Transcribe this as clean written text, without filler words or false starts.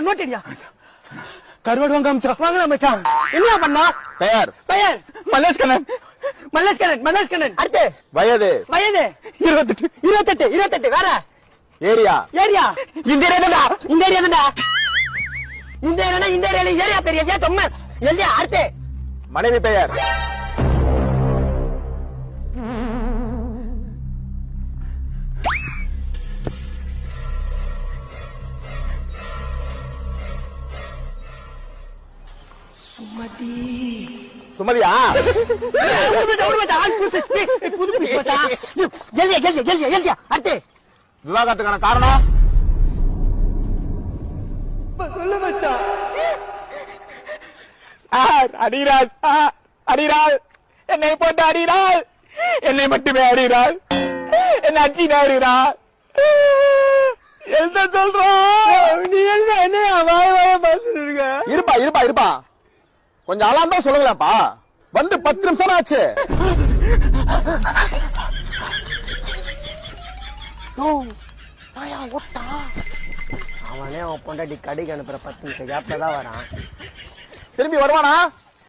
நோட்டடியா கருவாடு வாங்க மச்சான் என்ன பண்ணா பெயர் பெயர் மல்லேஷ்கண்ணன் மல்லேஷ்கண்ணன் அடுத்து வயது 28 வேற ஏரியா இந்த ஏரியால ஏரியா பெரிய தொம்ம எல்லையா அடுத்து மனைவி பெயர் சுமதியா அடுத்து விவாகரத்துக்கான காரணம் அடிராஜ் என்னை போட்டு அடிராஜ் என்னை மட்டுமே அடிராஜ் என்ன அச்சி அடிராஜ் எழுத சொல்றோம் நீ என்ன வாய பார்த்துருக்க இருப்பா கொஞ்சம் அலாம் தான் சொல்லுங்களேப்பா வந்து 10 நிமிஷம் ஆச்சு அவனே அவன் பொண்டாட்டி கடைக்கு அனுப்புற 10 நிமிஷம் கேப்ல தான் வரான் திரும்பி வருவானா